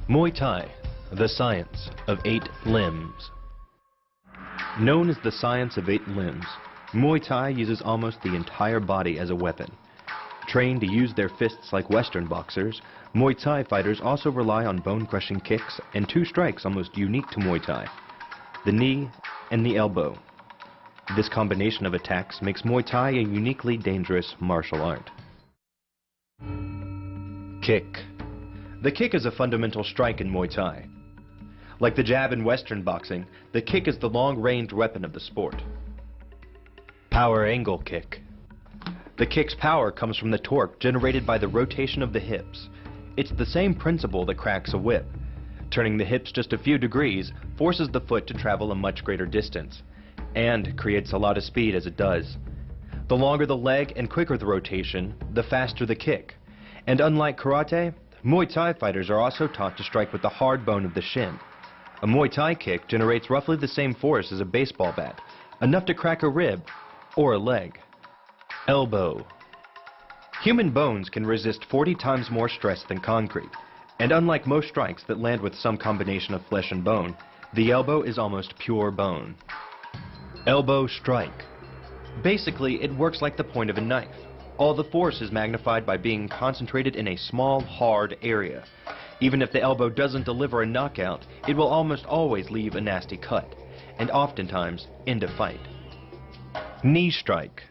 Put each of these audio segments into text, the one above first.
Muay Thai, the science of 8 limbs. Known as the science of 8 limbs, Muay Thai uses almost the entire body as a weapon. Trained to use their fists like Western boxers, Muay Thai fighters also rely on bone-crushing kicks and 2 strikes almost unique to Muay Thai: the knee and the elbow. This combination of attacks makes Muay Thai a uniquely dangerous martial art. Kick. The kick is a fundamental strike in Muay Thai. Like the jab in Western boxing, the kick is the long-range weapon of the sport. Power angle kick. The kick's power comes from the torque generated by the rotation of the hips. It's the same principle that cracks a whip. Turning the hips just a few degrees forces the foot to travel a much greater distance, and creates a lot of speed as it does. The longer the leg and quicker the rotation, the faster the kick. And unlike karate, Muay Thai fighters are also taught to strike with the hard bone of the shin. A Muay Thai kick generates roughly the same force as a baseball bat, enough to crack a rib or a leg. Elbow. Human bones can resist 40 times more stress than concrete, and unlike most strikes that land with some combination of flesh and bone, the elbow is almost pure bone. Elbow strike. Basically, it works like the point of a knife. All the force is magnified by being concentrated in a small, hard area. Even if the elbow doesn't deliver a knockout, it will almost always leave a nasty cut, and oftentimes end a fight. Knee strike.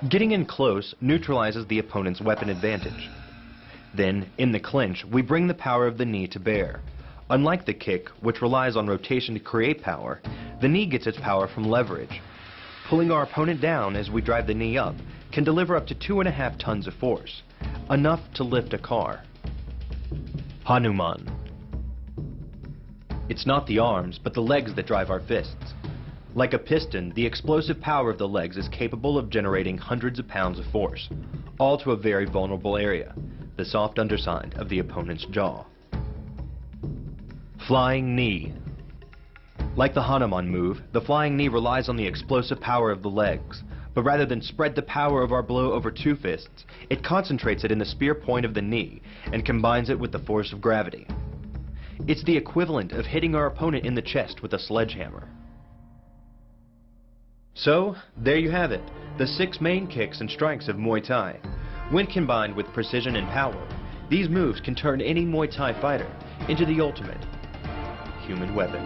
Getting in close neutralizes the opponent's weapon advantage. Then, in the clinch, we bring the power of the knee to bear. Unlike the kick, which relies on rotation to create power, the knee gets its power from leverage. Pulling our opponent down as we drive the knee up can deliver up to 2.5 tons of force, enough to lift a car. Hanuman. It's not the arms, but the legs that drive our fists. Like a piston, the explosive power of the legs is capable of generating hundreds of pounds of force, all to a very vulnerable area, the soft underside of the opponent's jaw. Flying knee. Like the Hanuman move, the flying knee relies on the explosive power of the legs, but rather than spread the power of our blow over 2 fists, it concentrates it in the spear point of the knee and combines it with the force of gravity. It's the equivalent of hitting our opponent in the chest with a sledgehammer. So, there you have it, the 6 main kicks and strikes of Muay Thai. When combined with precision and power, these moves can turn any Muay Thai fighter into the ultimate human weapon.